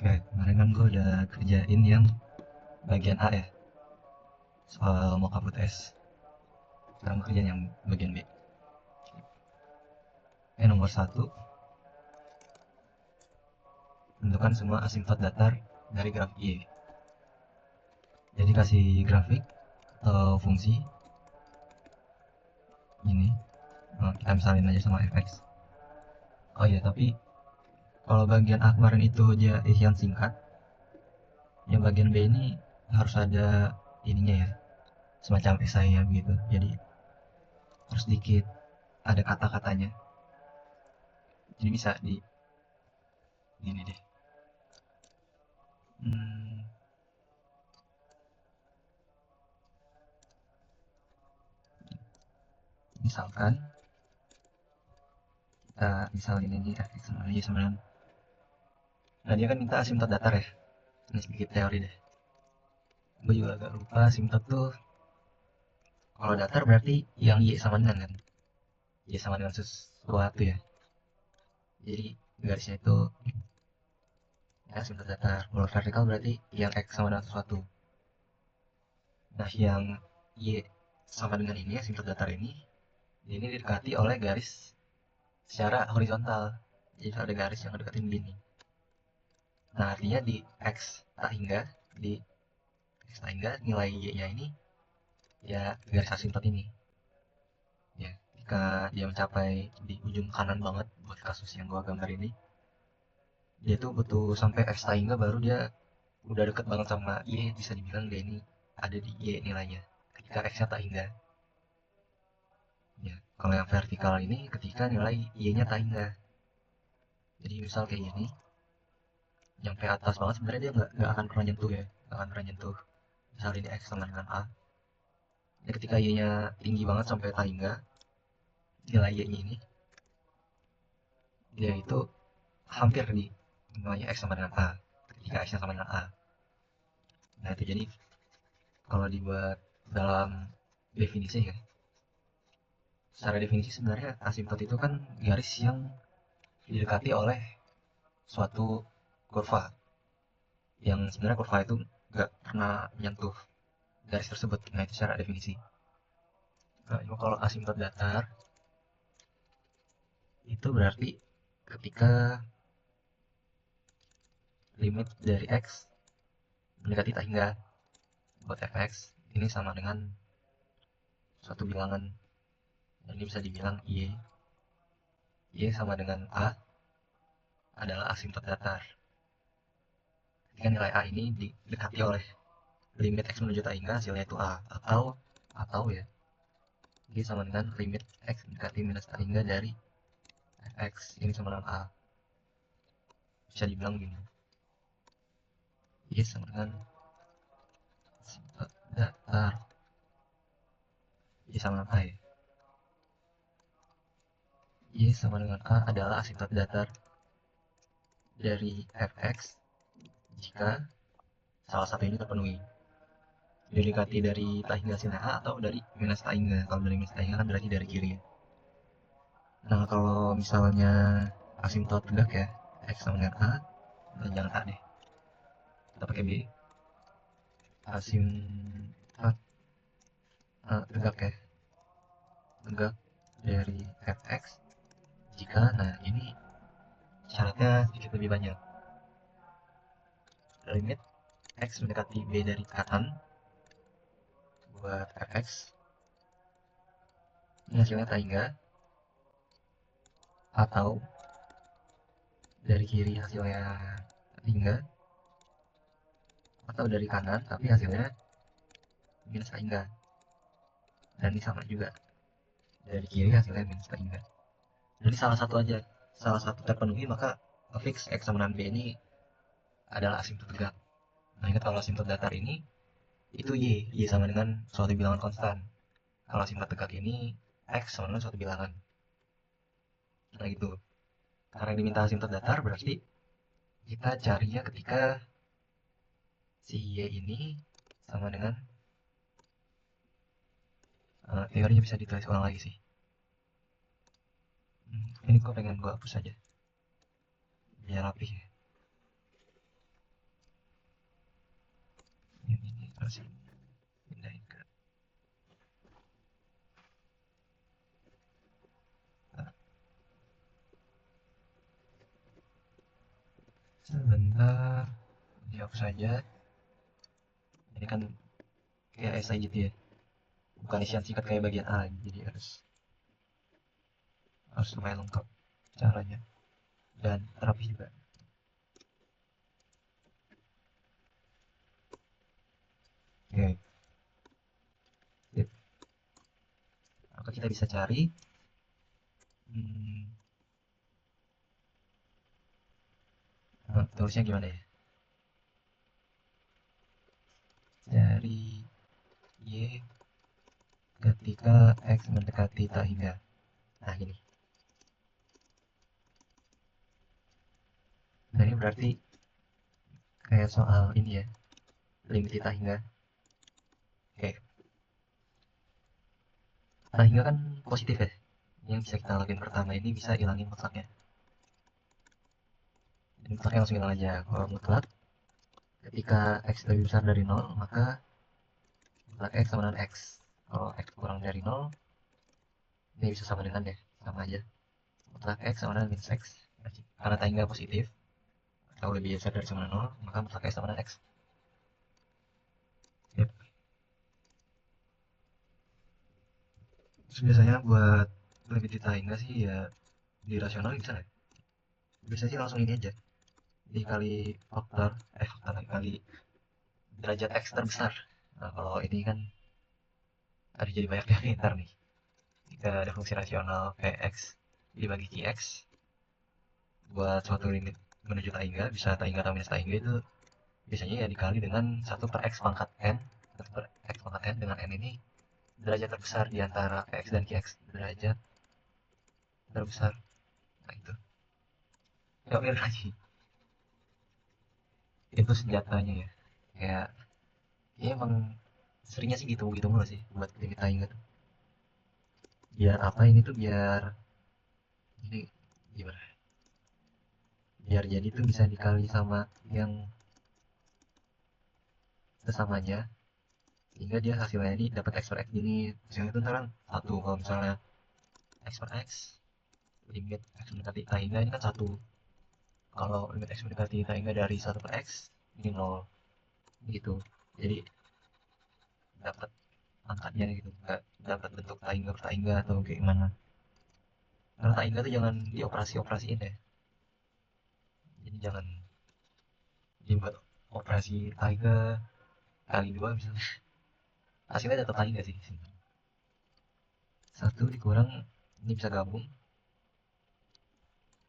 Oke, kemarin kan gue udah kerjain yang bagian A ya, soal mockup UTS. Sekarang gue kerjain yang bagian B. Nomor satu, tentukan semua asimtot datar dari grafik Y. Jadi kasih grafik atau fungsi ini, kita misalin aja sama fx. Oh iya, tapi kalau bagian A kemarin itu dia isian singkat, yang bagian B ini harus ada ininya ya, semacam esainya begitu. Jadi harus dikit ada kata-katanya. Jadi bisa di gini deh. Hmm, Misalkan kita misalin ini fx sama y sama dengan, nah dia kan minta asimtot datar ya. Ini sedikit teori deh, gue juga agak lupa. Asimtot tuh kalau datar berarti yang y sama dengan kan, y sama dengan sesuatu ya. Jadi garisnya itu ya asimtot datar. Kalau vertikal berarti yang x sama dengan sesuatu. Nah yang y sama dengan ini asimtot datar ini didekati oleh garis secara horizontal. Jadi ada garis yang deketin begini. Nah artinya di x tak hingga, di x tak hingga nilai y nya ini ya garis asimtot ini ya. Jika dia mencapai di ujung kanan banget buat kasus yang gua gambar ini, dia tuh butuh sampai x tak hingga baru dia udah deket banget sama y, bisa dibilang dia ini ada di y nilainya ketika x nya tak hingga ya. Kalau yang vertikal ini ketika nilai y nya tak hingga. Jadi misal kayak gini, nyampe atas banget sebenarnya dia nggak akan pernah nyentuh ya, nggak akan pernah nyentuh. Misal ini x sama dengan a ya, ketika y nya tinggi banget sampai tak hingga, nilai y nya ini dia itu hampir di nilainya x sama dengan a ketika x nya sama dengan a. Nah itu jadi kalau dibuat dalam definisi ya, secara definisi sebenarnya asimtot itu kan garis yang didekati oleh suatu kurva, yang sebenarnya kurva itu nggak pernah menyentuh garis tersebut. Nah itu secara definisi. Nah, kalau asimtot datar itu berarti ketika limit dari x mendekati tak hingga buat fx ini sama dengan suatu bilangan. Dan ini bisa dibilang y sama dengan a adalah asimtot datar. Ketika nilai a ini didekati oleh limit x menuju tak hingga hasilnya itu a, atau ya y sama dengan limit x mendekati minus tak hingga dari fx ini sama dengan a. Bisa dibilang gini, y sama dengan asimtot datar, y sama dengan a ya, y sama dengan a adalah asimtot datar dari fx jika salah satu ini terpenuhi. Didekati dari tak hingga hasilnya a atau dari minus tak hingga. Kalau dari minus tak hingga kan berarti dari kiri ya. Nah kalau misalnya asimtot tegak ya, x sama dengan a, jangan a deh, kita pakai b. Asimtot tegak ya, tegak dari fx jika, nah ini syaratnya sedikit lebih banyak. Limit x mendekati b dari kanan buat fx ini hasilnya tak hingga, atau dari kiri hasilnya tak hingga, atau dari kanan tapi hasilnya minus tak hingga. Dan ini sama juga, dari kiri hasilnya minus tak hingga. Jadi salah satu aja, salah satu terpenuhi maka fix x sama dengan b ini adalah asimtot tegak. Nah ingat kalau asimtot datar ini itu y sama dengan suatu bilangan konstan. Kalau asimtot tegak ini x sama dengan suatu bilangan. Nah gitu. Karena diminta asimtot datar berarti kita carinya ketika si y ini sama dengan, teorinya bisa ditulis ulang lagi sih. Ini gue pengen gue hapus aja biar rapih ya. Terus ini pindahin ke sebentar, dihapus saja. Ini kan kayak esai gitu ya, bukan isian singkat kayak bagian A, jadi harus lumayan lengkap caranya dan rapi juga. Oke, sip. Maka kita bisa cari hmm, tulisnya gimana ya? Dari Y ketika X mendekati tak hingga. Nah gini. Nah ini berarti kayak soal ini ya, limit tak hingga. Oke, tak hingga kan positif ya. Yang bisa kita lakuin pertama ini bisa hilangin mutlaknya. Jadi mutlaknya langsung hilang aja. Kalau mutlak, ketika X lebih besar dari 0, maka mutlak X sama dengan X. Kalau X kurang dari 0, ini bisa sama dengan ya, sama aja. Mutlak X sama dengan minus X. Karena tak hingga positif, atau lebih besar dari sama dengan 0, maka mutlak X sama dengan X. Yep. Terus biasanya buat limit di tak hingga sih ya di rasional bisa nggak? Bisa sih langsung ini aja. Dikali faktor kali derajat X terbesar. Nah, kalau ini kan ada jadi banyak yang pintar nih. Jika ada fungsi rasional Px dibagi Qx buat suatu limit menuju tak hingga, bisa tak hingga atau minus tak hingga itu biasanya ya dikali dengan 1 per X pangkat N. 1 per X pangkat N dengan N ini derajat terbesar di antara Px dan Qx. Derajat terbesar. Nah itu. Ya bener lagi. Itu senjatanya ya. Kayak, ya emang seringnya sih gitu mulu sih buat limit tak hingga tuh. Biar apa ini tuh biar ini gimana? Biar jadi tuh bisa dikali sama yang sesamanya sehingga dia hasilnya ini dapat X per X, jadi hasilnya itu ntar kan satu. Kalau misalnya X per X limit X mendekati A hingga ini kan satu, kalau limit X mendekati A hingga dari 1 per X ini 0 gitu. Jadi dapat angkanya gitu, nggak dapat bentuk A hingga per A hingga atau kayak gimana. Karena A hingga tuh jangan dioperasiin ya, jadi jangan dibuat operasi A hingga kali dua misalnya, hasilnya tetap A hingga sih. Satu dikurang, ini bisa gabung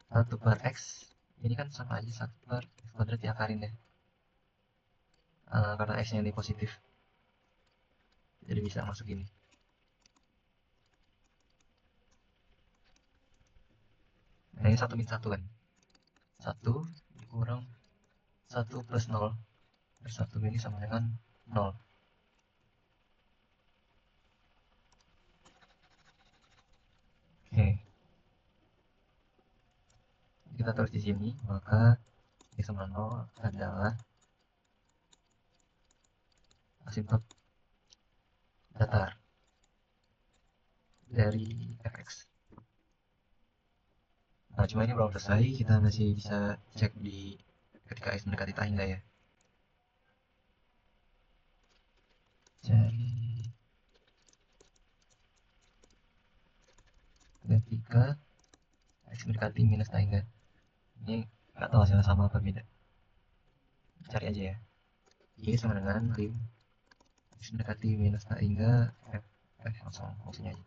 1 per X ini kan sama aja 1 per X kuadrat diakarin ya. Karena X nya ini positif jadi bisa masuk ini. Nah ini 1 min 1 kan, 1 dikurang 1 plus 0 per 1 ini sama dengan 0. Oke, kita tulis di sini, maka X sama 0 adalah asimptot datar dari fx. Nah cuma ini belum selesai, kita masih bisa cek di ketika X mendekati tak hingga ya. Cari ketika X mendekati minus tak hingga. Ini nggak tahu hasilnya sama apa beda, cari aja ya. Y sama dengan lim X mendekati minus tak hingga f langsung fungsinya aja.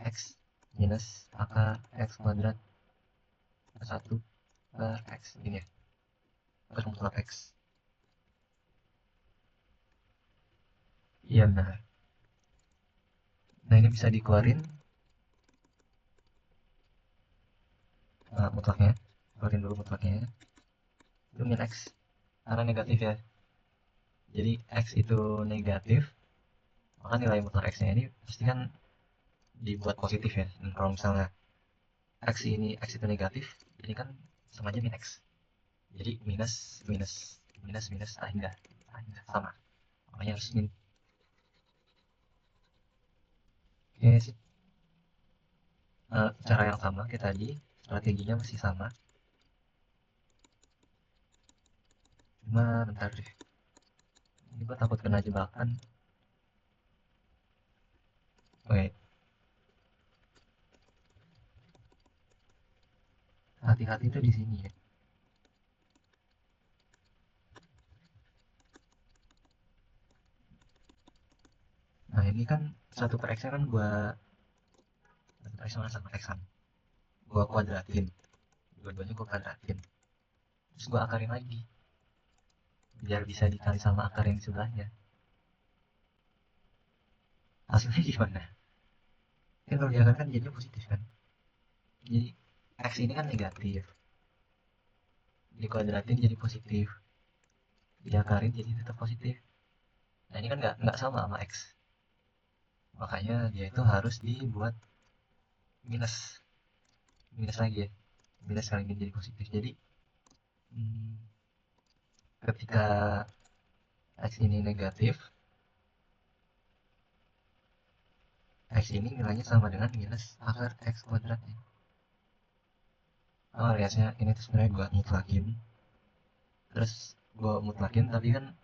X minus akar X kuadrat per 1 per X ini ya, terus mutlak X. Iya benar. Nah ini bisa dikeluarin mutlaknya, keluarin dulu mutlaknya, itu min X karena negatif ya. Jadi X itu negatif, maka nilai mutlak X nya ini pasti kan dibuat positif ya. Dan kalau misalnya X itu negatif, ini kan sama aja min X. Jadi minus minus minus minus A hingga sama, makanya harus min. Oke sip. Cara yang sama kayak tadi, strateginya masih sama, cuma bentar deh, ini gue takut kena jebakan. Oke, hati-hati tuh di sini ya. Nah ini kan satu per x kan gua satu per x sama x kan, gua kuadratin, dua-duanya gua kuadratin, terus gua akarin lagi biar bisa dikali sama akar yang di sebelahnya. Hasilnya gimana? Kan kalau diakarkan kan jadinya positif kan, jadi x ini kan negatif, dikuadratin jadi positif, diakarin jadi tetap positif. Nah ini kan nggak sama x, makanya dia itu harus dibuat minus, minus lagi ya, minus kali ini jadi positif. Jadi hmm, ketika x ini negatif, x ini nilainya sama dengan minus akar x kuadratnya. Oh aliasnya ini tuh sebenarnya gue mutlakin, terus gue mutlakin tapi kan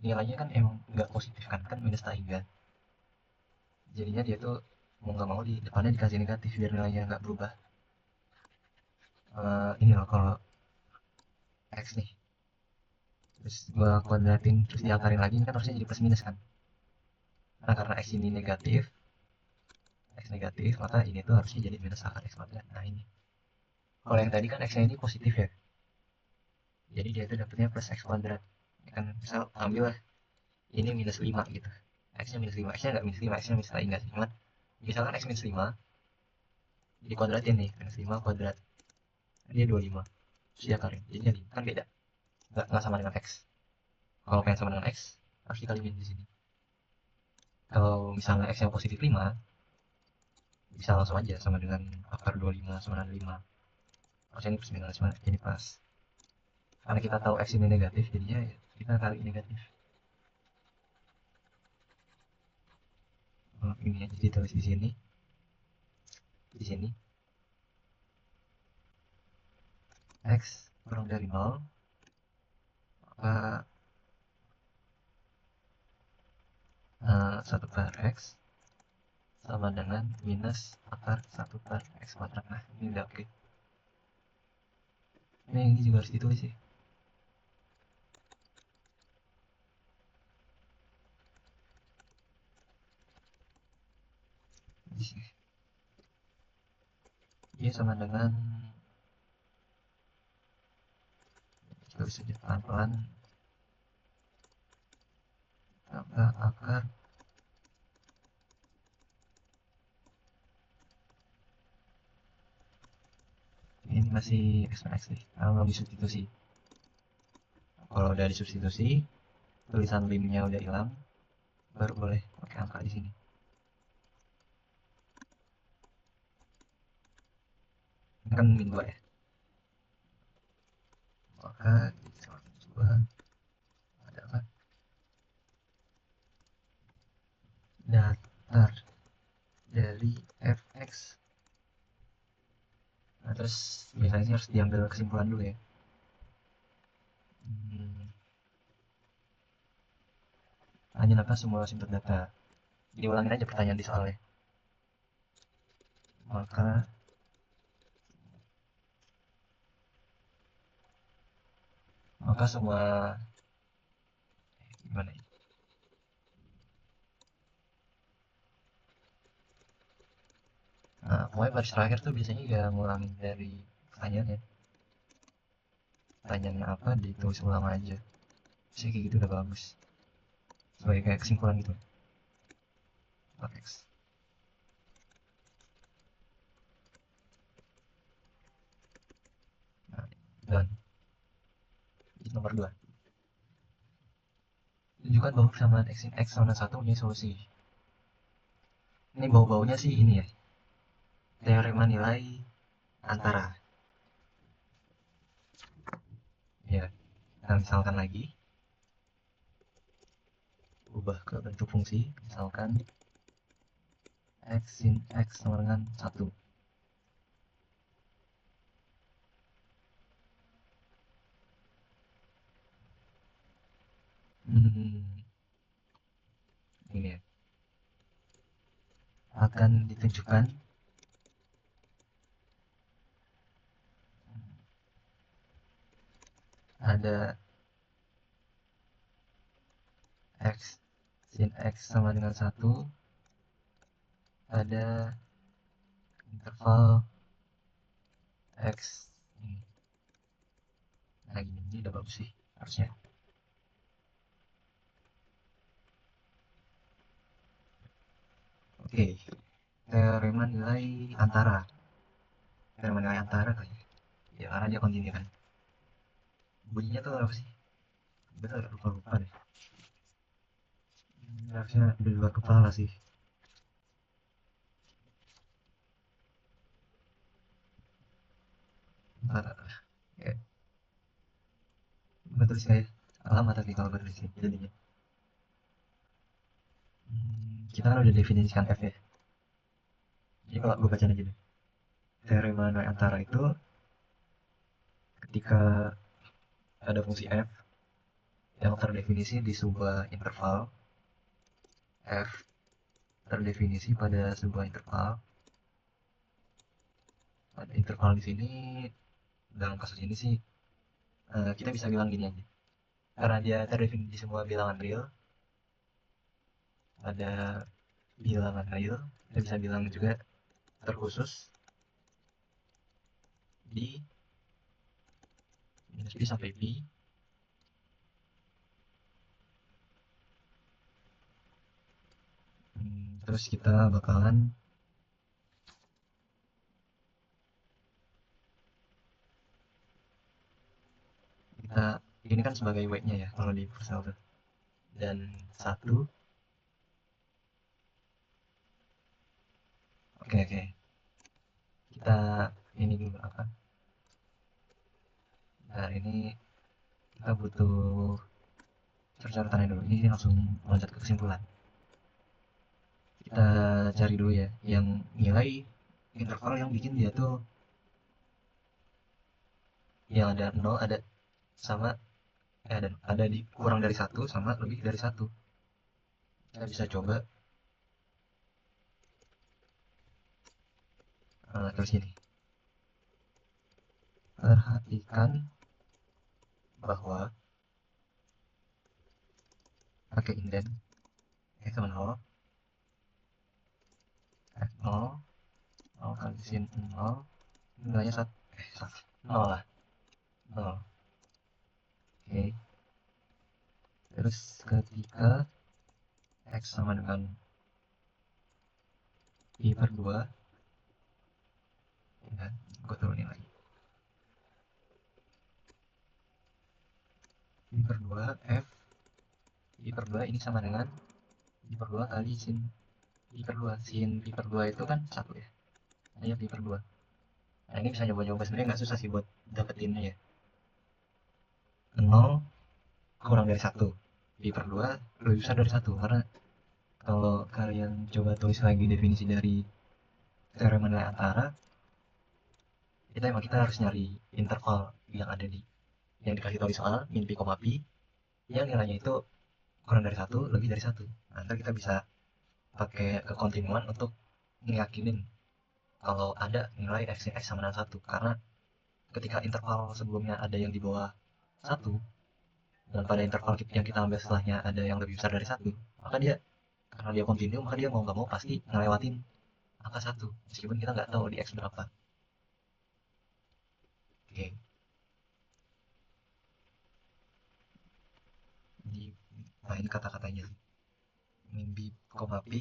nilainya kan emang nggak positif kan, kan minus tiga, jadinya dia tuh mau nggak mau di depannya dikasih negatif biar nilainya nggak berubah. Ini loh kalau x nih, terus gue kuadratin terus diakarin lagi kan harusnya jadi plus minus kan. Nah karena x ini negatif, x negatif, maka ini tuh harusnya jadi minus akar x kuadrat. Nah ini, kalau yang tadi kan x nya ini positif ya, jadi dia tuh dapetnya plus x kuadrat. Ya kan misal ambil lah ini minus 5 gitu, x nya minus 5, x nya nggak minus 5, x nya minus enggak sih, cuma misalkan x minus 5 dikuadratin nih, minus 5 kuadrat dia 25, terus diakarin jadinya 5, kan beda, nggak sama dengan x. Kalau pengen sama dengan x harus dikaliin di sini. Kalau misalnya x yang positif 5 bisa langsung aja sama dengan akar 25 sama dengan 5, harusnya ini plus minus, ini pas, karena kita tahu x ini negatif jadinya ya kita kali negatif. Ini aja ditulis di sini, di sini x kurang dari 0, maka 1 per x sama dengan minus akar 1 per x kuadrat. Nah ini udah oke. Ini juga harus ditulis sih. Ini sama dengan, tulis saja pelan-pelan, tambah akar ini masih x per x nih, kalau disubstitusi. Kalau udah disubstitusi, tulisan limnya udah hilang, baru boleh pakai angka di sini. Ini kan min 2 ya, maka coba adalah datar dari fx. Nah terus biasanya harus diambil kesimpulan dulu ya. Tanyain apa semua simpan data, diulangin aja pertanyaan di soalnya. Maka semua gimana ya? Nah, pokoknya baris terakhir tuh biasanya ya ngulangin dari pertanyaannya. Pertanyaannya apa ditulis ulang aja. Bisa kayak gitu udah bagus. Sebagai kayak kesimpulan gitu. Teks. Nah, dan nomor 2. Tunjukkan bahwa persamaan x in x sama 1 punya solusi. Ini bau-baunya sih ini ya, teorema nilai antara. Ya, kita misalkan lagi. rubah ke bentuk fungsi, misalkan x sin x sama dengan 1. Ini ya. Akan ditunjukkan ada x sin x sama dengan 1, ada interval x ini. Nah ini udah bagus sih harusnya. Oke, teorema nilai antara. Teorema nilai antara kali ya, karena dia kontinu kan. Bunyinya tuh apa sih? Betul, lupa deh. Harusnya di luar kepala sih. Ya, betul sih kayak lama tapi kalau bertulis jadinya. Kita kan udah definisikan f ya. Jadi kalau gue baca aja deh. Teorema nilai antara itu ketika ada fungsi f yang terdefinisi di sebuah interval f terdefinisi pada sebuah interval. Pada interval di sini dalam kasus ini sih kita bisa bilang gini aja. Karena dia terdefinisi di semua bilangan real, ada bilangan real, kita bisa bilang juga terkhusus di minus p sampai p terus kita bakalan ini kan sebagai weight-nya ya kalau di Excel tuh, dan 1. Oke, kita ini dulu apa, nah ini kita butuh cari-caritannya dulu. Ini langsung loncat ke kesimpulan. Kita cari dulu ya yang nilai interval yang bikin dia tuh yang ada 0, ada sama ada di kurang dari 1 sama lebih dari 1. Kita bisa coba terus ini. Perhatikan bahwa pakai indent x sama 0, f0, 0 kali sin 0, nilainya 1, 0 lah, 0. Oke. Terus ketika x sama dengan pi per 2, ya, gue turunin lagi. Pi per 2 f pi per 2 ini sama dengan pi per 2 kali sin pi per 2. Sin pi per 2 itu kan 1 ya. Nah, ya pi per 2. Nah, ini bisa nyoba-nyoba, sebenarnya nggak susah sih buat dapetinnya ya. 0 kurang dari 1. Pi per 2 lebih besar dari 1. Karena kalau kalian coba tulis lagi definisi dari teorema nilai antara, kita harus nyari interval yang ada di yang dikasih tahu di soal, min pi, pi, yang nilainya itu kurang dari 1, lebih dari 1. Nah, nanti kita bisa pakai kekontinuan untuk ngeyakinin kalau ada nilai x sama dengan 1. Karena ketika interval sebelumnya ada yang di bawah 1, dan pada interval yang kita ambil setelahnya ada yang lebih besar dari 1, maka dia, karena dia kontinu, maka dia mau nggak mau pasti ngelewatin angka 1, meskipun kita nggak tahu di x berapa. Oke. Nah ini kata-katanya. Min b, p,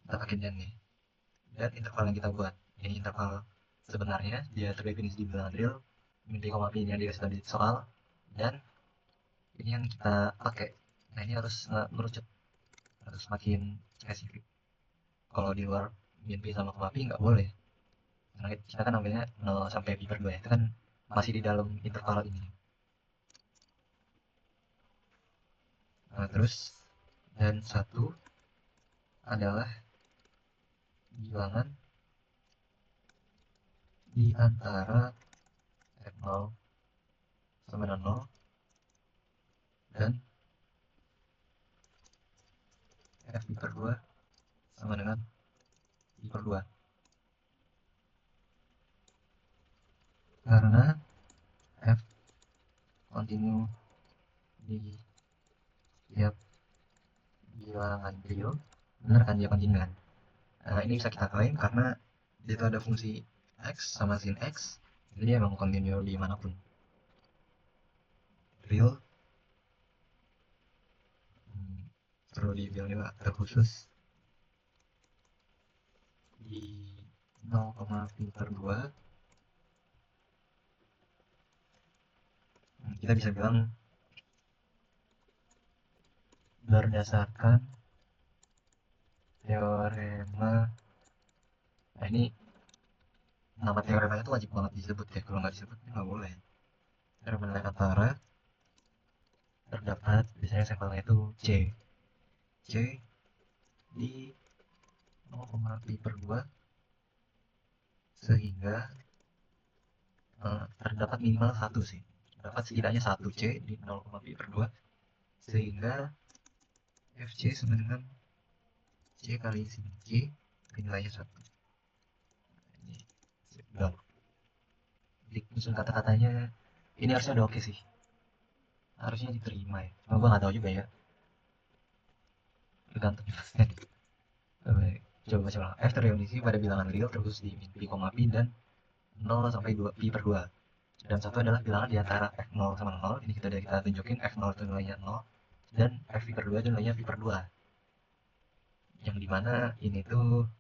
kita pakai dan nih. Dan interval yang kita buat, ini interval sebenarnya, dia terdefinisi di bilangan real, min p, p yang dikasih tadi soal, dan ini yang kita pakai. Nah ini harus merucut, harus makin spesifik. Kalau di luar min p sama p nggak boleh, karena kita kan ambilnya 0 sampai pi per 2 ya, itu kan masih di dalam interval ini. Terus dan 1 adalah bilangan di antara F0 sama dengan 0 dan F per 2 sama dengan I per 2. Karena F kontinu di tiap bilangan real, benar kan dia kontinu kan? Ini bisa kita klaim karena di situ ada fungsi X sama sin X, jadi dia emang kontinu dimanapun. Real perlu dibilang juga terkhusus di 0,pi per 2 kita bisa bilang berdasarkan teorema. Nah ini nama teoremanya itu wajib banget disebut ya, kalau nggak disebut nggak boleh. Teorema nilai antara terdapat biasanya sampelnya itu C di 0,pi per 2 sehingga terdapat minimal 1 sih, terdapat setidaknya 1 C di 0,pi per 2 sehingga FC sama dengan C kali sin C nilainya 1. Ini udah disusun kata-katanya, ini harusnya udah oke sih, harusnya diterima ya, cuma gue nggak tahu juga ya, tergantung. Coba baca ulang. F terdefinisi pada bilangan real terkhusus di pi, pi dan 0 sampai 2 pi per 2. Dan 1 adalah bilangan di antara F0 sama 0. Ini kita tunjukin F0 itu nilainya 0 dan F pi per 2 itu nilainya pi per 2. Yang dimana ini tuh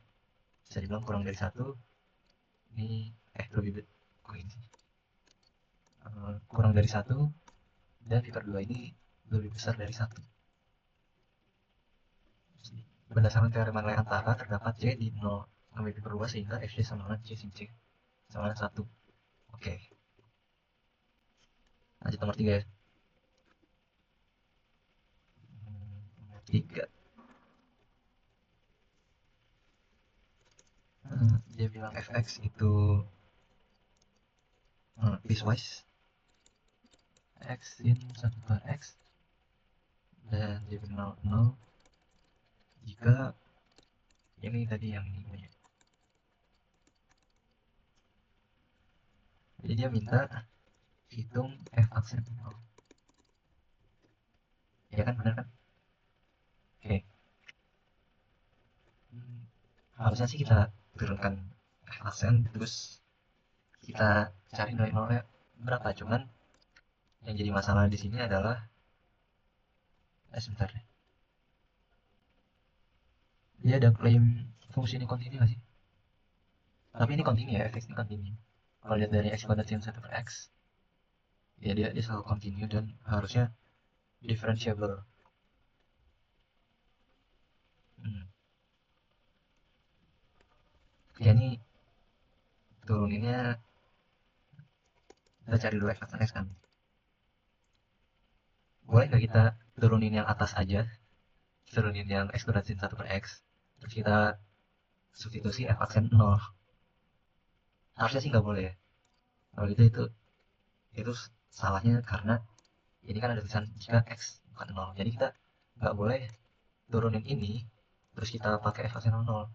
bisa dibilang kurang dari 1. Ini lebih kok ini sih? Kurang dari 1 dan pi per 2 ini lebih besar dari 1. Berdasarkan teorema nilai antara terdapat C di 0 sampai pi per 2 sehingga FC sama dengan C sin C sama dengan 1. Oke. Lanjut nomor 3 ya. 3. Dia bilang fx itu piecewise x sin 1 per x dan dia bilang 0 jika ini tadi yang ini punya. Jadi dia minta hitung f aksen 0. Ya kan, benar kan? Oke. Harusnya sih kita turunkan f aksen terus kita cari nilai nolnya berapa, cuman yang jadi masalah di sini adalah sebentar deh. Dia ada klaim fungsi ini kontinu nggak sih? Tapi ini kontinu ya, fx ini kontinu. Kalau lihat dari x kuadrat sin 1 per x, ya dia selalu kontinu dan harusnya differentiable. Ya ini turuninnya kita cari dulu f aksen x kan. Boleh nggak kita turunin yang atas aja, turunin yang x kuadrat sin 1 per x, terus kita substitusi f aksen 0. Harusnya sih nggak boleh ya. Kalau gitu itu salahnya karena ini kan ada tulisan jika x bukan 0. Jadi kita nggak boleh turunin ini terus kita pakai f aksen 0.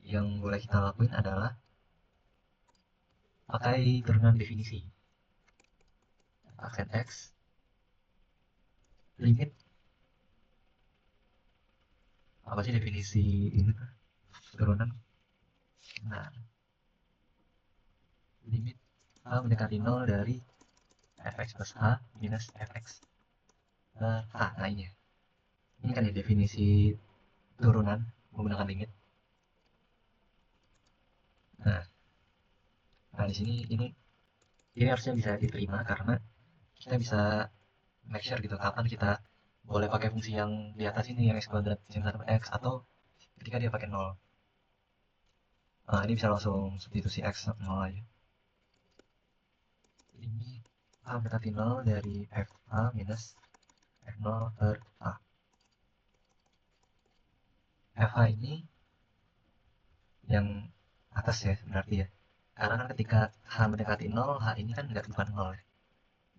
Yang boleh kita lakuin adalah pakai turunan definisi. F aksen x limit apa sih definisi ini turunan? Nah, limit a mendekati 0 dari fx plus a minus fx a. Nah ini kan ya definisi turunan menggunakan limit. Nah di sini ini harusnya bisa diterima karena kita bisa make sure gitu kapan kita boleh pakai fungsi yang di atas ini yang x kuadrat sin 1 per x atau ketika dia pakai 0. Nah ini bisa langsung substitusi x 0 aja. Ini a mendekati 0 dari f a minus F0 per H. FH ini yang atas ya berarti ya. Karena kan ketika H mendekati 0, H ini kan nggak bukan 0 ya.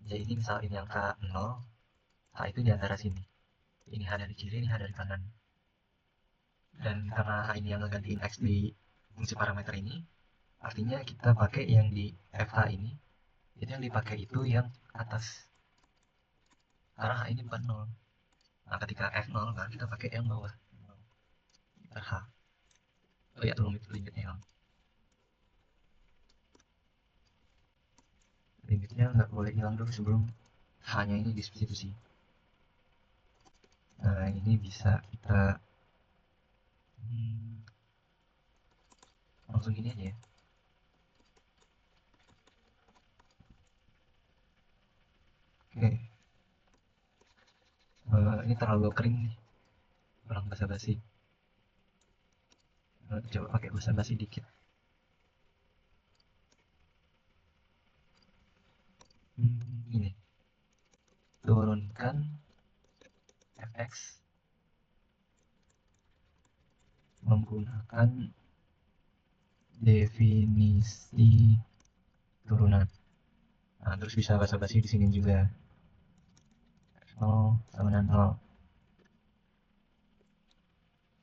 Jadi ini misal ini angka 0, H itu di antara sini. Ini H dari kiri, ini H dari kanan. Dan karena H ini yang ngegantiin X di fungsi parameter ini, artinya kita pakai yang di FH ini, itu yang dipakai itu yang atas. Karena H ini bukan 0. Nah, ketika F0 kan kita pakai yang bawah. H. Oh ya, limitnya yang limitnya nggak boleh hilang dulu sebelum H-nya ini disubstitusi. Nah, ini bisa kita langsung gini aja ya. Oke. Ini terlalu kering nih. Kurang basa-basi. Coba pakai basa-basi dikit. Ini. Turunkan fx menggunakan definisi turunan. Nah, terus bisa basa-basi di sini juga. 0 sama dengan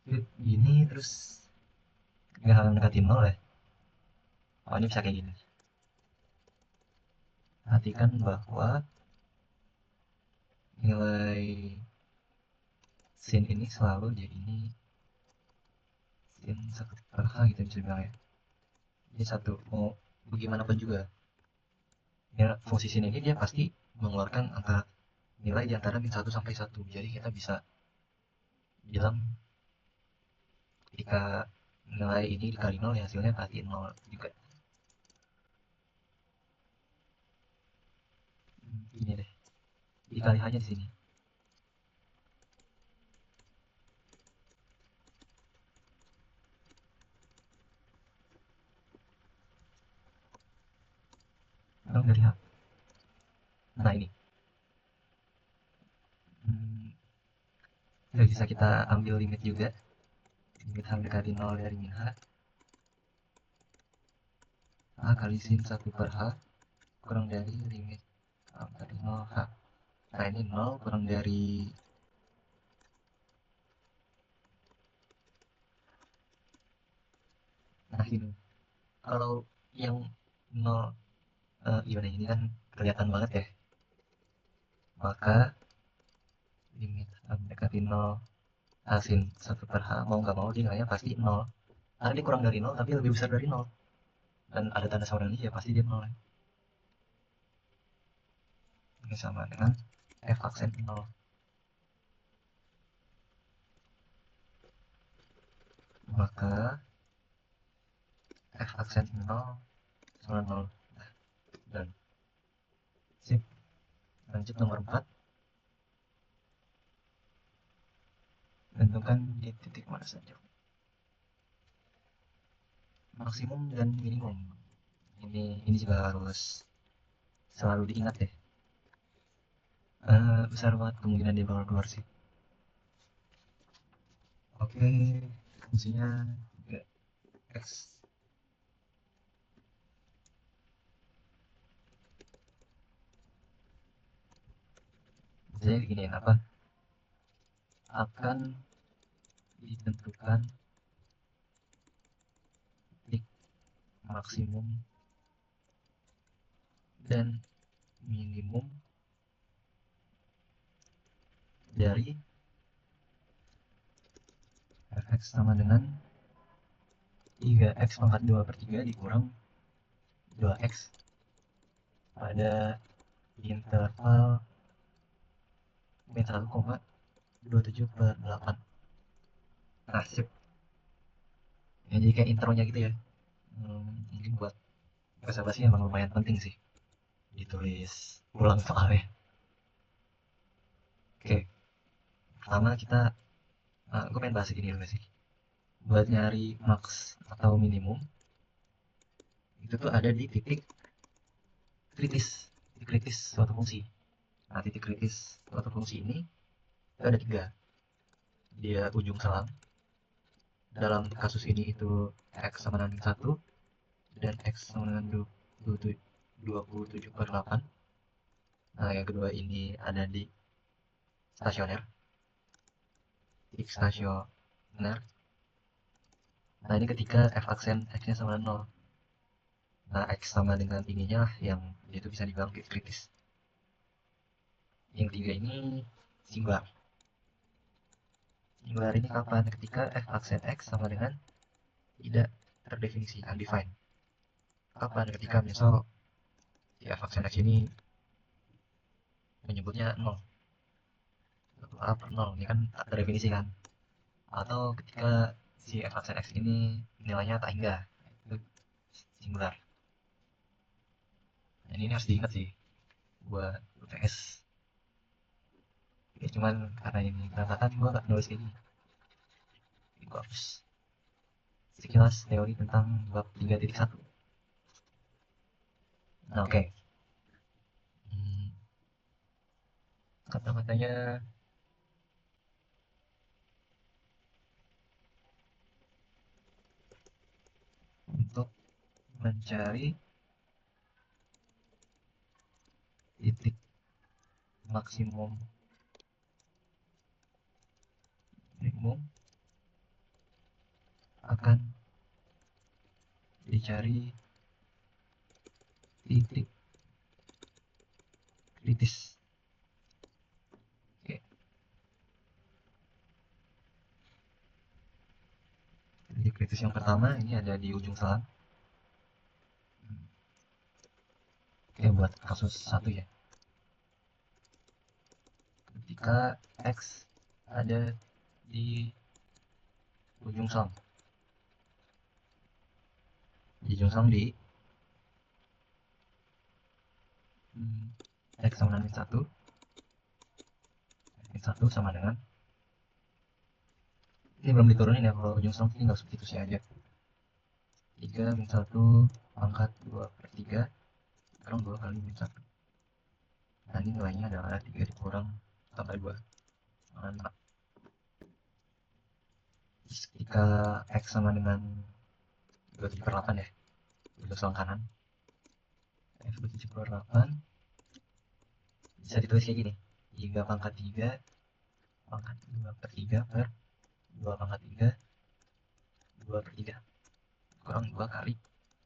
0. Gini terus nggak akan mendekati 0 ya. Oh, ini bisa kayak gini. Perhatikan bahwa nilai sin ini selalu jadi ini sin 1/h gitu bisa bilang ya. Ini satu, mau bagaimanapun juga. Ya, fungsi sin ini dia pasti mengeluarkan angka nilai di antara min 1 sampai 1. Jadi kita bisa bilang ketika nilai ini dikali 0 ya hasilnya pasti 0 juga. Ini deh. Dikali aja di sini. Dari H. Nah, ini. Bisa kita ambil limit juga. Limit H mendekati 0 dari min H. H kali sin 1/H kurang dari limit dari 0 H. Nah, ini 0 kurang dari nah ini. Kalau yang 0 gimana ini kan kelihatan banget ya. Maka limit H mendekati 0 H sin 1/H mau nggak mau dia nilainya pasti 0. Karena dia kurang dari 0 tapi lebih besar dari 0. Dan ada tanda sama dengan ini ya pasti dia 0. Ini sama dengan F aksen 0. Maka F aksen 0 sama 0. Nah, dan sip. Lanjut nomor 4. Tentukan di titik mana saja maksimum dan minimum. Ini juga harus selalu diingat deh. Besar banget kemungkinan dia bakal keluar sih. Oke, fungsinya X. Jadi gini apa? Akan ditentukan titik maksimum dan minimum dari fx sama dengan 3x pangkat 2/3 dikurang 2x pada interval min 1,27/8. Nah, sip. Ya, jadi kayak intronya gitu ya. Mungkin buat basa-basi emang lumayan penting sih ditulis ulang soalnya. Oke, pertama kita gue pengen bahas gini dulu sih. Buat nyari max atau minimum itu tuh ada di titik kritis suatu fungsi. Nah, titik kritis suatu fungsi ini itu ada 3. Dia ujung selang. Dalam kasus ini itu X sama dengan 1 dan X sama dengan 27/8. Nah, yang kedua ini ada di stasioner. Titik stasioner. Nah, ini ketika F aksen X-nya sama dengan 0. Nah, X sama dengan ininya lah yang itu bisa dibilang titik kritis. Yang tiga ini singular. Singular ini kapan? Ketika F aksen X sama dengan tidak terdefinisi, undefined. Kapan? Ketika misal si F aksen X ini menyebutnya 0. 1A per 0, ini kan tak terdefinisi kan. Atau ketika si F aksen X ini nilainya tak hingga, itu singular. Nah, ini harus diingat sih buat UTS. Ya, cuman karena ini berantakan gue gak nulis ini. Gue harus sekilas teori tentang bab 3.1. Nah, oke. Kata-katanya untuk mencari titik maksimum minimum akan dicari titik kritis. Oke. Titik kritis yang pertama ini ada di ujung selang. Oke, buat kasus 1 ya. Ketika X ada di ujung selang. Di ujung selang di X sama dengan 1. X1 sama dengan, ini belum diturunin ya, kalau ujung selang tinggal substitusi aja. 3 min 1 pangkat 2 per 3 kurang 2 kali min 1. Nah, ini nilainya adalah 3 dikurang tambah 2 sama 4. Terus ketika X sama dengan 27/8 ya, ujung selang kanan, X 27/8 bisa ditulis kayak gini, 3 pangkat 3 pangkat 2 per 3 per 2 pangkat 3 2 per 3 kurang 2 kali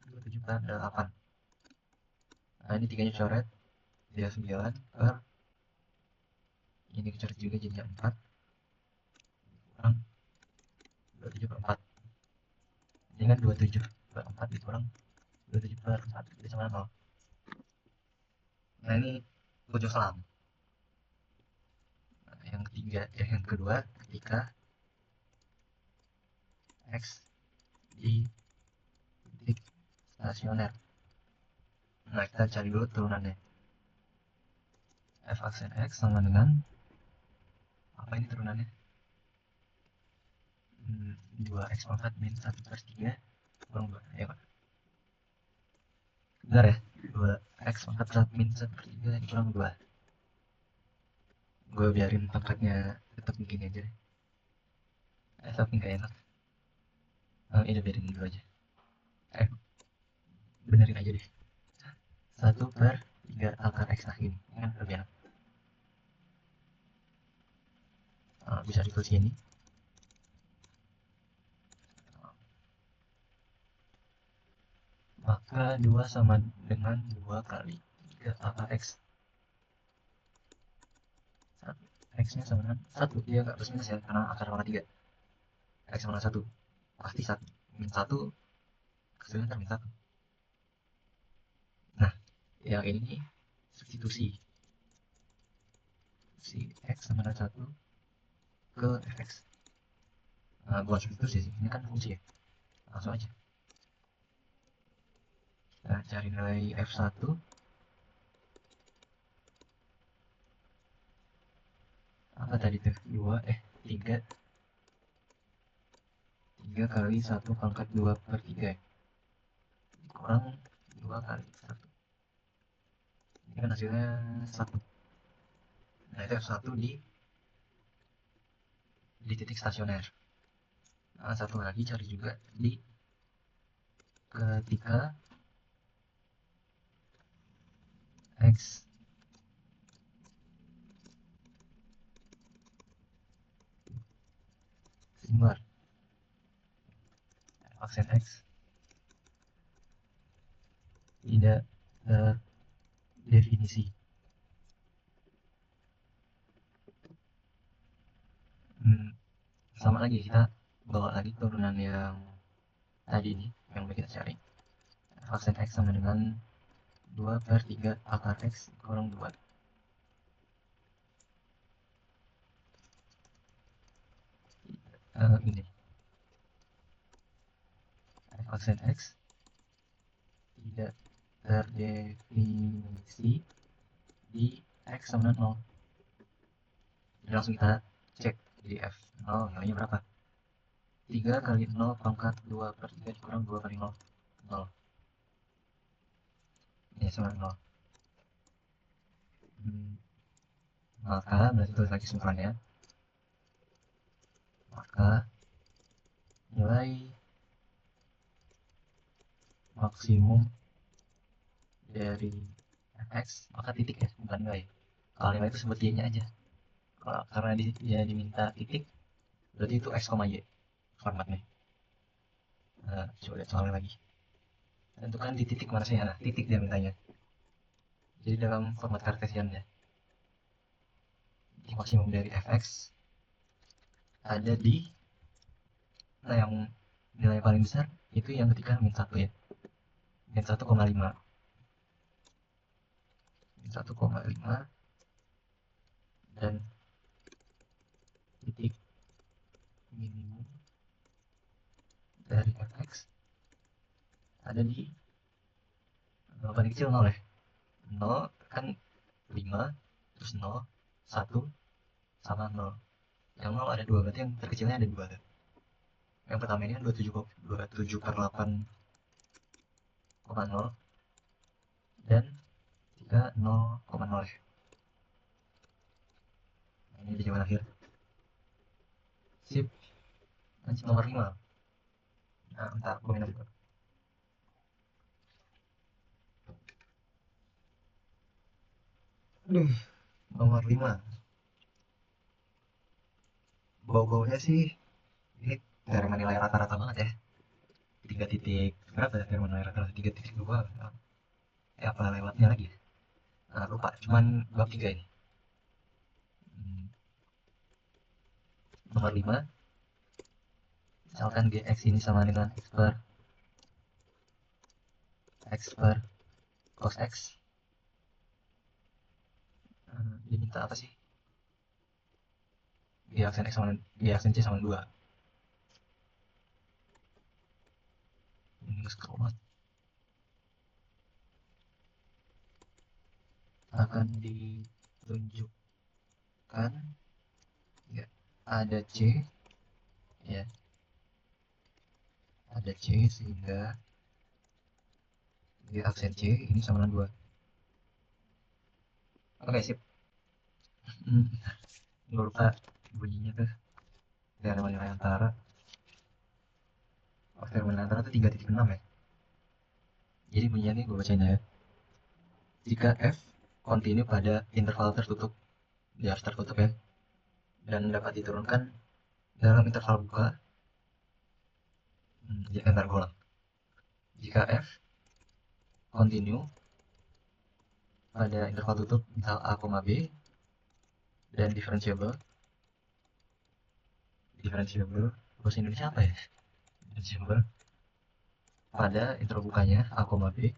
27/8. Nah, ini 3 nya coret, dia 9 per, ini kecoret juga jadinya 4 kurang 27/4. Ini kan 27/4 dikurang 27/4 jadi sama 0. Nah, ini ujung selang. Nah, yang ketiga, yang kedua ketika X di titik stasioner. Nah, kita cari dulu turunannya. F aksen X sama dengan, apa ini turunannya? 2x pangkat min 1 per 3 kurang 2. Ya, Pak. Benar ya? 2x pangkat min 1 per 3 kurang 2. Gue biarin pangkatnya tetap begini aja deh. Tapi nggak enak. Ini biarin dulu aja. Benerin aja deh. 1 per 3 akar X. Nah, ini kan lebih enak. Bisa ditulis gini. Maka 2 sama dengan 2 kali 3 akar X. X nya sama dengan 1. Dia nggak plus minus ya, karena akar pangkat 3. X sama dengan 1. Pasti 1. Min 1. Hasilnya ntar min 1. Nah, yang ini substitusi. Si X sama dengan 1 ke Fx. Nah, bukan substitusi sih. Ini kan fungsi ya. Langsung aja. Kita cari nilai F1. Apa tadi tuh? 3 kali 1 pangkat 2 per 3 ya? Kurang 2 kali 1. Ini kan hasilnya 1. Nah itu F1 di titik stasioner. Nah, satu lagi cari juga di ketika X singular, aksen X tidak terdefinisi. Sama lagi, kita bawa lagi turunan yang tadi ini yang kita cari. Aksen X sama dengan 2/3 akar X kurang 2. Ini aksen X tidak terdefinisi di X sama dengan 0. Jadi langsung kita cek di F0 nilainya berapa. 3 kali 0 pangkat 2/3 dikurang 2 kali 0. 0. Ini sama 0. Maka berarti tulis lagi simpulannya. Maka nilai maksimum dari fx, maka titik ya, bukan nilai. Kalau nilai itu sebut y-nya aja. Karena dia diminta titik, berarti itu x, y formatnya. Coba lihat soalnya lagi. Tentukan di titik mana sih? Nah, titik dia mintanya. Jadi dalam format Cartesian ya. Maksimum dari fx ada di, nah yang nilai paling besar itu yang ketika min 1 ya. Min 1,5. Min 1,5 dan titik minimum dari fx ada di paling kecil 0 ya. 0 kan 5, terus 0, 1, sama 0. Yang 0 ada 2, berarti yang terkecilnya ada 2 kan. Yang pertama ini kan 27/8,0 dan 30,0 ya. Nah, ini di jawaban akhir. Sip. Lanjut nomor 5. Nah, bentar, gue minum dulu. Aduh, nomor 5. Bau-baunya sih ini teorema nilai rata-rata banget ya. 3 titik berapa ya teorema nilai rata-rata? 3.2. Apa lewatnya lagi? Nah, lupa, cuman bab 3 ini. Nomor 5. Misalkan gx ini sama dengan x per cos x. Diminta apa sih? G aksen x sama G aksen c sama 2. Ini scroll akan ditunjukkan ya, ada c ya, ada c sehingga G aksen c ini sama dengan 2. Oke, sip. Lupa bunyinya tuh teorema nilai antara. Teorema nilai antara tuh 3.6 ya. Jadi bunyinya nih gue bacain ya. Jika f kontinu pada interval tertutup, dia harus tertutup ya, dan dapat diturunkan dalam interval buka. Ntar gue ulang. Jika f kontinu pada interval tutup misal a, b dan differentiable bahasa Indonesia apa ya? Differentiable pada interval bukanya a, b,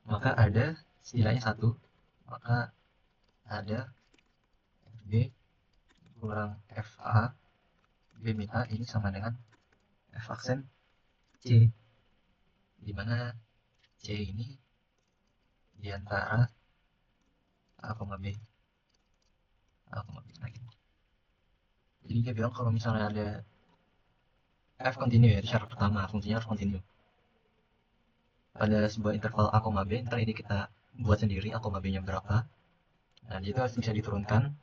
maka ada setidaknya satu, maka ada fb kurang fa b min a ini sama dengan f aksen c, di mana c ini di antara a, b lagi. Jadi dia bilang kalau misalnya ada f continue ya, itu syarat pertama, fungsinya harus continue pada sebuah interval a, b. Ntar ini kita buat sendiri a, b nya berapa, Nah, dia itu harus bisa diturunkan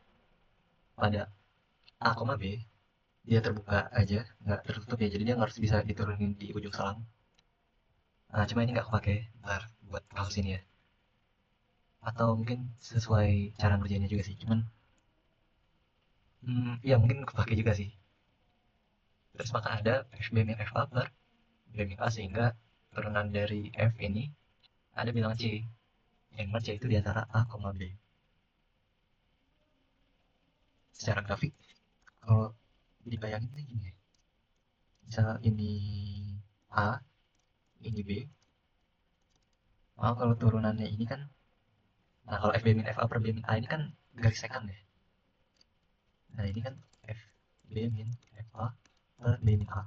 pada A, B, dia terbuka aja, nggak tertutup ya, jadi dia harus bisa diturunin di ujung selang. Nah, cuma ini nggak kepake ntar buat kasus ini ya. Atau mungkin sesuai cara ngerjainnya juga sih, cuman ya mungkin kepake juga sih. Terus maka ada F B min F A per B min A, sehingga turunan dari F ini ada bilangan C, yang mana C itu di antara A, B. Secara grafik, kalau dibayangin kayak gini, misal ini A, ini B, kalau turunannya ini kan, nah kalau FB min FA per B min A ini kan garis sekan ya. Nah ini kan FB min FA per B min A.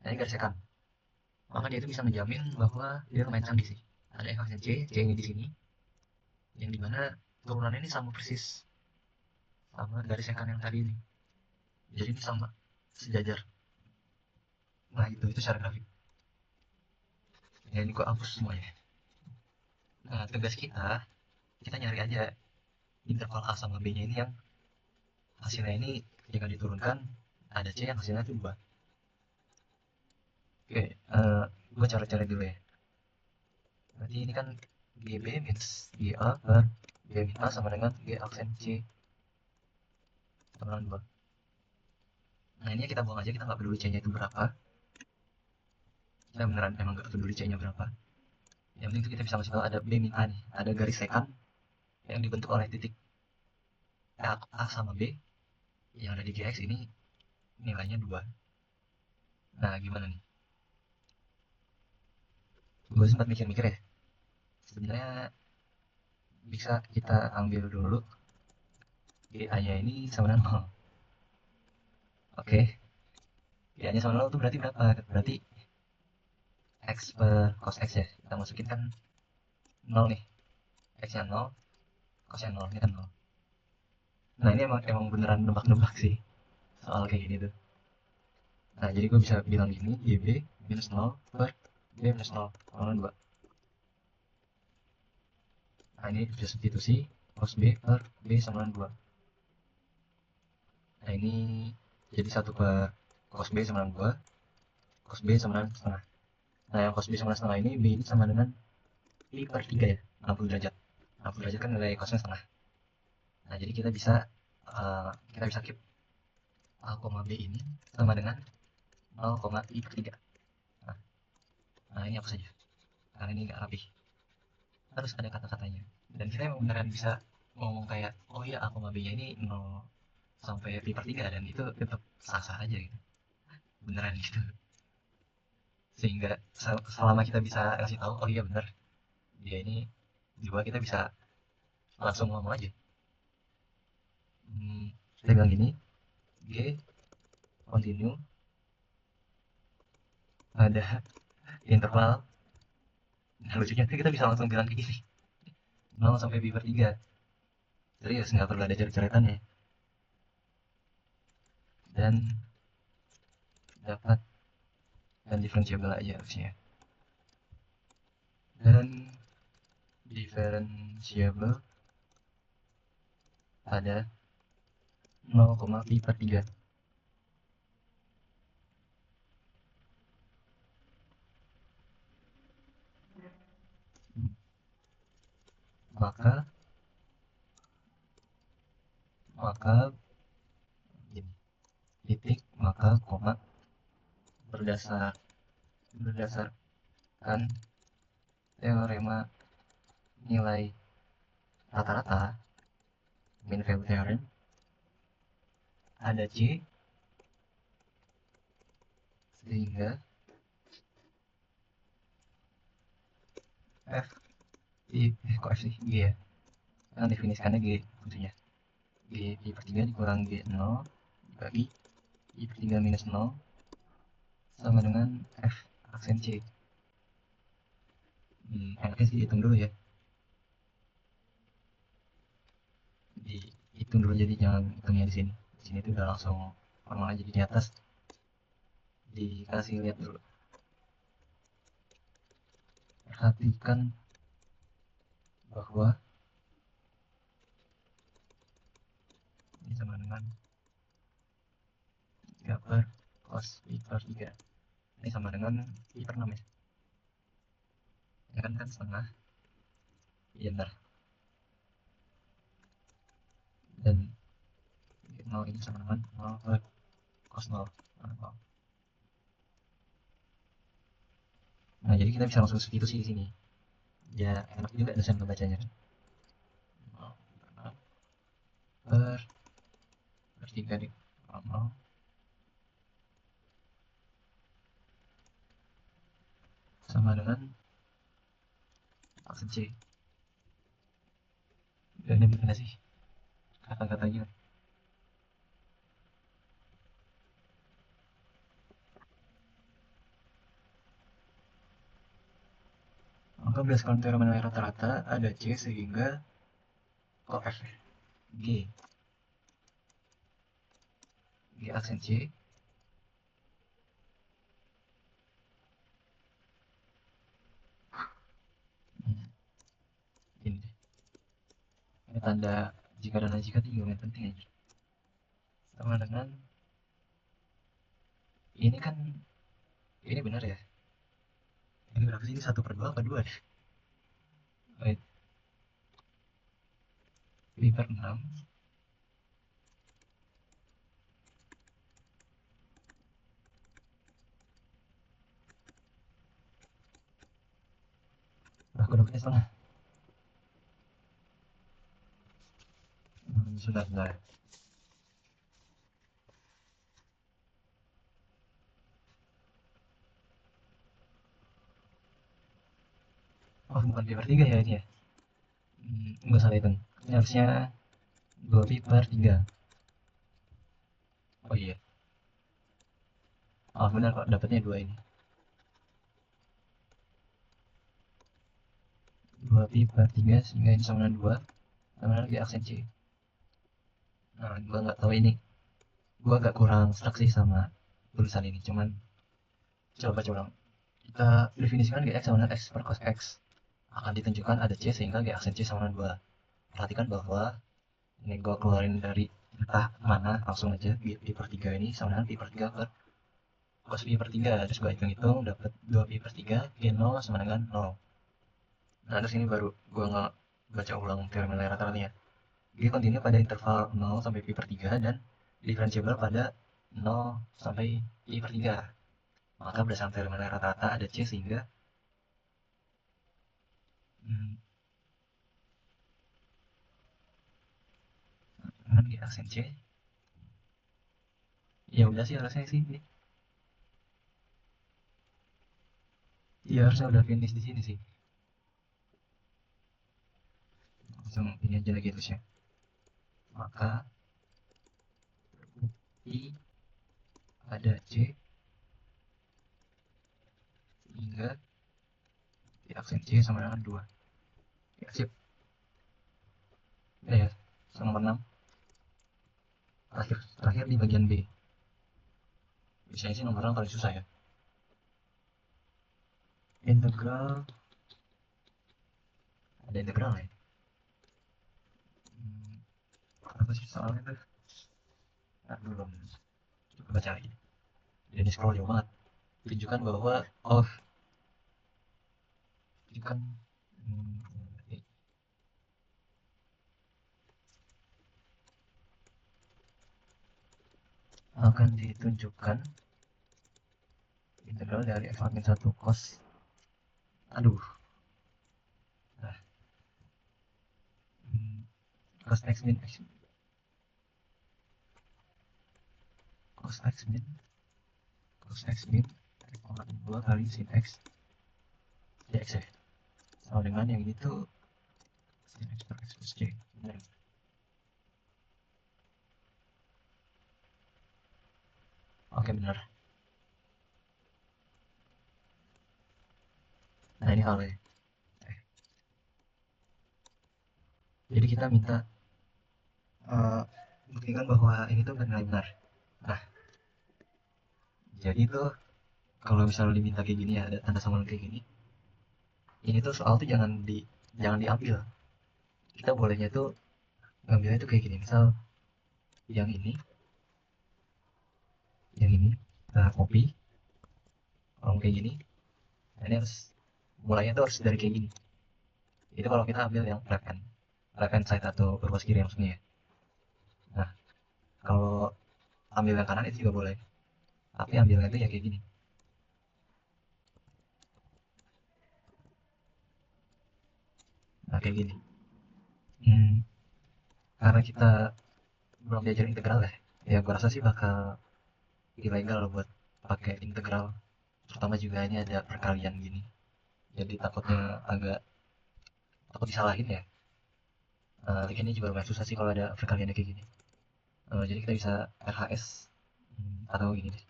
Nah ini garis sekan. Maka dia itu bisa menjamin bahwa dia lumayan canggih sih. Ada F-nya C nya di sini, yang dimana turunannya ini sama persis sama garis sekan yang tadi ini. Jadi ini sama, sejajar. Nah itu secara grafik. Ya ini gua hapus semuanya. Nah tugas kita nyari aja interval A sama B nya ini yang hasilnya ini jika diturunkan ada C yang hasilnya itu berubah. Oke, gue cara-cara dulu ya. Berarti ini kan GB minus GA per G min A sama dengan G aksen C sama dengan 2. Nah ini kita buang aja, kita nggak peduli C-nya itu berapa. Kita beneran emang nggak peduli C-nya berapa. Yang penting itu kita bisa masuk tahu ada B min A nih, ada garis sekan yang dibentuk oleh titik A sama B yang ada di GX ini nilainya 2. Nah gimana nih? Gue sempat mikir-mikir ya. Sebenarnya bisa kita ambil dulu GA-nya ini sama dengan 0. Oke, GA-nya sama 0 itu berarti berapa? Berarti X per cos X ya. Kita masukin kan 0 nih. X-nya 0, cosnya 0, ini kan 0. Nah ini emang beneran nebak-nebak sih soal kayak gini tuh. Nah jadi gue bisa bilang gini, YB minus 0 per B minus 0 sama 2. Nah ini bisa substitusi cos B per B sama 2. Nah ini jadi 1 per cos B sama 2, cos B sama setengah. Nah yang cos B sama setengah ini, B ini sama dengan pi per 3 ya, 60 derajat. 60 derajat kan nilai cosnya setengah. Nah jadi kita bisa keep A, B ini sama dengan 0, pi per 3. Nah ini apa saja, karena ini nggak rapi, harus ada kata-katanya. Dan kita emang beneran bisa ngomong kayak, oh iya A, B nya ini 0 sampai pi per 3, dan itu tetap sah-sah aja gitu. Beneran gitu. Sehingga selama kita bisa kasih tahu, oh iya bener, dia ini juga, kita bisa langsung ngomong aja. Kita bilang gini, G continue ada interval. Nah lucunya kita bisa langsung bilang kayak gini, 0 sampai pi per 3. Serius, nggak perlu ada coret-coretannya. Dan dapat, dan differentiable aja harusnya. Dan differentiable pada 0, pi per 3. Maka ini, titik, maka koma, berdasarkan teorema nilai rata-rata, mean value theorem, ada C, sehingga F kok F sih? G ya, kan definisikannya G fungsinya. G pi per 3 dikurang G 0 dibagi pi per 3 minus 0 sama dengan F aksen C. Enaknya sih hitung dulu ya, dihitung dulu, jadi jangan hitungnya di sini. Di sini tuh udah langsung formal aja, di atas dikasih lihat dulu. Perhatikan bahwa kan 3 per cos pi per 3 ini sama dengan pi per 6 ya, ya kan setengah, iya benar, dan 0 ini sama dengan 0 per cos 0. Nah jadi kita bisa langsung substitusi di sini ya, enak juga dosen membacanya kan, 0 per 3 deh, 0 sama dengan aksen C. Dan ini gimana sih kata-katanya? Maka berdasarkan teorema nilai rata-rata ada C sehingga F G aksen C ini deh. Ini tanda jika dan jika itu juga yang penting aja. Sama dengan ini kan, ini benar ya? Ini berapa sih? Ini 1/2 apa 2 deh? Wait. Pi per 6 aku dapetnya setengah. Sudah. Oh bukan pi per 3 ya ini ya? Enggak salah hitung. Ini harusnya 2 pi per 3. Oh iya. Oh benar kok, dapatnya 2 ini. 2 pi per 3 sehingga ini sama dengan 2 sama dengan di aksen C. Nah gue nggak tahu ini, gue agak kurang stuck sih sama tulisan ini, cuman coba kita definisikan Gx sama dengan x per cos x akan ditunjukkan ada C sehingga G aksen C sama dengan 2. Perhatikan bahwa ini gue keluarin dari entah mana, langsung aja pi per 3 ini sama dengan pi per 3 per cos pi per 3, terus gue hitung dapat 2 pi per 3 G 0 sama dengan 0. Nah terus ini baru gue nggak baca ulang teorema nilai rata-ratanya. G kontinu pada interval 0 sampai pi per 3 dan diferensiable pada 0 sampai pi per 3. Maka berdasarkan teorema nilai rata-rata ada C sehingga G aksen C. Ya udah sih harusnya sih ini. Iya harusnya udah finish di sini sih. Langsung ini aja lagi terusnya. Maka I ada C hingga di aksen C sama dengan 2. Ya sip. Ya, nomor 6. Terakhir di bagian B. Biasanya sih nomor 6 paling susah ya. Integral. Ada integral ya? Apa sih soalnya tuh? Belum. Coba baca lagi. Ini scroll jauh banget. Tunjukkan bahwa tunjukkan akan ditunjukkan integral dari x min 1 cos, aduh, nah, cos x min cos x min 2 kali sin x dx ya, sama dengan yang ini tuh sin x per x plus c. Benar. Oke benar. Nah ini halnya. Jadi kita minta buktikan bahwa ini tuh benar-benar. Nah, jadi tuh kalau misalnya diminta kayak gini ya, ada tanda samaran kayak gini, ini tuh soal tuh jangan diambil. Kita bolehnya tuh ngambilnya tuh kayak gini. Misal yang ini copy. Kalau kayak gini, nah ini harus mulainya tuh harus dari kayak gini. Itu kalau kita ambil yang left hand side atau berbaris kiri maksudnya ya. Nah, kalau ambil yang kanan itu juga boleh, tapi ambilnya itu ya kayak gini. Nah, kayak gini. Hmm, karena kita belum diajar integral ya gue rasa sih bakal ilegal buat pakai integral, terutama juga ini ada perkalian gini, jadi takutnya agak takut disalahin ya. Ini juga lumayan susah sih kalau ada perkalian kayak gini. Jadi kita bisa RHS, atau gini deh.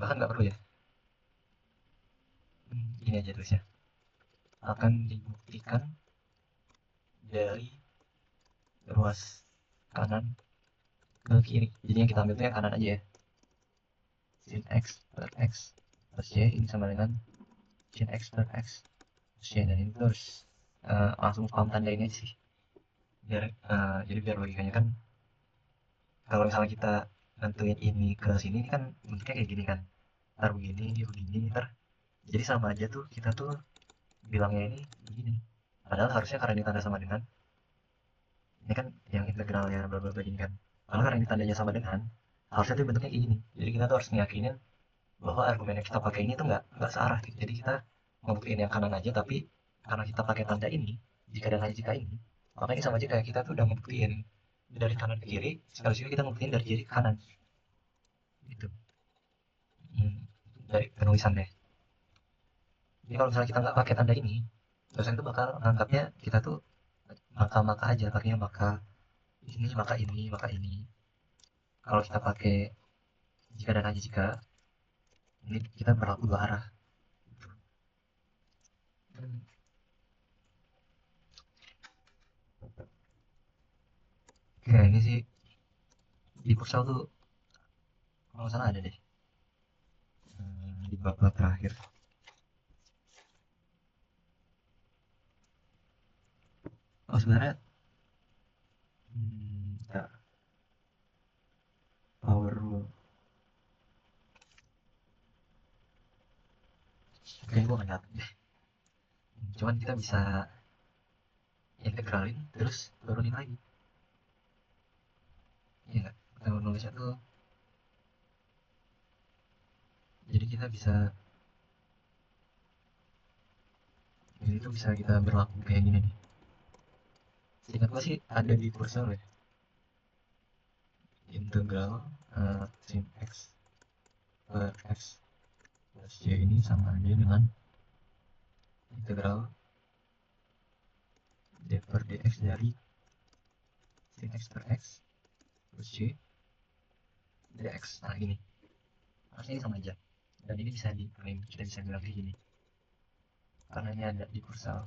Bahkan nggak perlu ya. Ini aja tulisnya, akan dibuktikan dari ruas kanan ke kiri. Jadi yang kita ambil itu yang kanan aja ya. Sin x per x plus y ini sama dengan sin x per x plus y, dan ini terus langsung paham tanda ini aja sih. Jadi biar logikanya kan, kalau misalnya kita nentuin ini ke sini, ini kan bentuknya kayak gini kan. Ntar begini, ntar. Jadi sama aja tuh kita tuh bilangnya ini begini. Padahal harusnya karena ini tanda sama dengan, ini kan yang integralnya bla bla bla ini kan. Padahal karena ini tandanya sama dengan, harusnya tuh bentuknya kayak gini. Jadi kita tuh harus meyakinin bahwa argumen yang kita pakai ini tuh nggak searah gitu. Jadi kita ngebuktiin yang kanan aja, tapi karena kita pakai tanda ini, jika dan hanya jika ini, maka ini sama aja kayak kita tuh udah ngebuktiin dari kanan ke kiri, sekaligus juga kita ngebuktiin dari kiri ke kanan gitu. Hmm, dari penulisan deh. Jadi kalau misalnya kita nggak pakai tanda ini, dosen itu bakal nganggapnya kita tuh maka aja, pakainya maka ini. Kalau kita pakai jika dan hanya jika, ini kita berlaku dua arah. Hmm. Oke, ini sih di Pursel tuh kalau nggak salah ada deh, di bab-bab terakhir. Oh sebenarnya, ya, power rule. Kayaknya gue nggak nyatet deh. Cuman kita bisa integralin terus turunin lagi. Iya nggak? Kita nulisnya tuh, jadi kita bisa, ini tuh bisa kita berlaku kayak gini nih. Seingat gue sih ada di Pursel ya. Integral sin x per x plus y ini sama aja dengan integral d per dx dari sin x per x plus y dx. Nah ini harusnya ini sama aja, dan ini bisa diklaim, kita bisa bilang kayak gini karena ini ada di Pursel.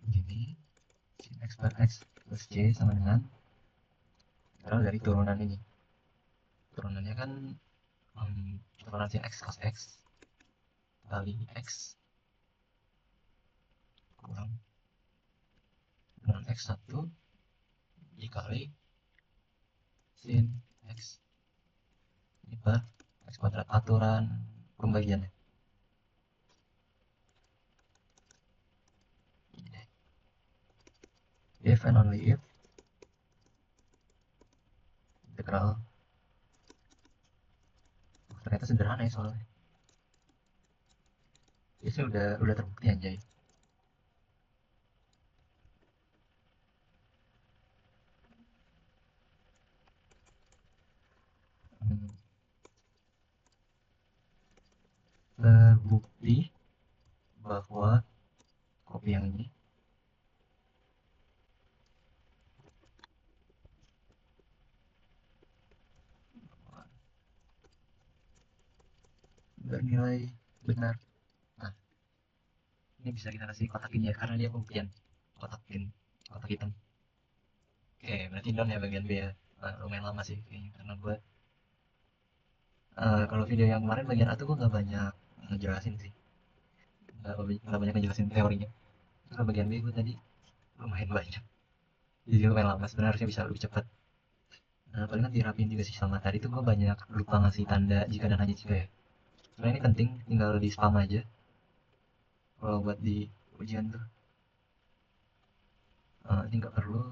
Gini, sin x per x plus y sama dengan integral dari turunan ini. Turunannya kan turunan sin x cos x kali x kurang turunan x1 dikali sin x ini per x kuadrat, aturan pembagiannya. If and only if integral, ternyata sederhana ya soalnya. Ini udah terbukti anjay. Terbukti bahwa kopi yang ini bernilai benar. Nah, ini bisa kita kasih kotakin ya, karena dia pembuktian. Kotak hitam. Oke, berarti down ya bagian B ya. Lumayan lama sih kayaknya, karena gue kalau video yang kemarin bagian A tuh gue nggak banyak ngejelasin sih, nggak banyak ngejelasin teorinya. Kalau bagian B gue tadi lumayan banyak. Jadi lumayan lama, sebenarnya harusnya bisa lebih cepat. Nah, paling kan dirapiin juga sih sama tadi tuh gue banyak lupa ngasih tanda jika dan hanya jika ya. Sebenarnya ini penting, tinggal di spam aja kalau buat di ujian tuh. Ini nggak perlu.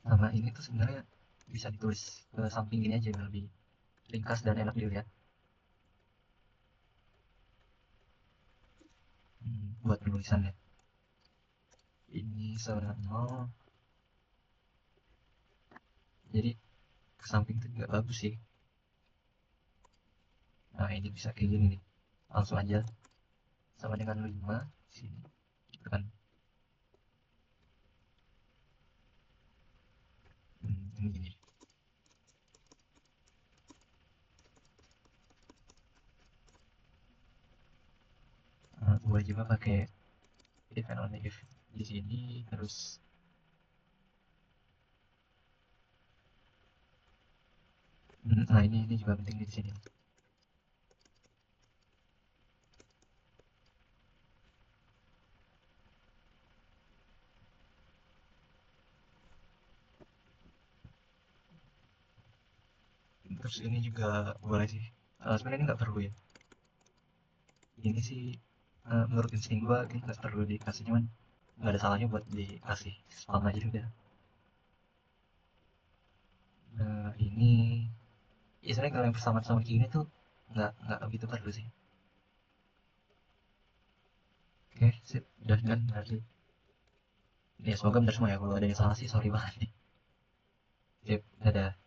Sama ini tuh sebenarnya bisa ditulis ke samping ini aja biar lebih ringkas dan enak dilihat. Buat penulisannya. Ini sebenarnya nol, jadi ke samping tuh juga bagus sih. Nah ini bisa kayak gini nih, langsung aja sama dengan 5 sini gitu kan. Ini gini. 2 juga pakai if and only if di sini, terus nah ini juga penting di sini. Terus ini juga boleh sih. Sebenarnya ini nggak perlu ya. Ini sih menurut insting gua ini nggak perlu dikasih, cuman nggak ada salahnya buat dikasih spam aja udah. Ini ya sebenarnya kalau yang bersama-sama kayak gini tuh nggak begitu perlu sih. Oke, sip, udah kan berarti. Ya semoga benar semua ya, kalau ada yang salah sih sorry banget nih. Sip, dadah.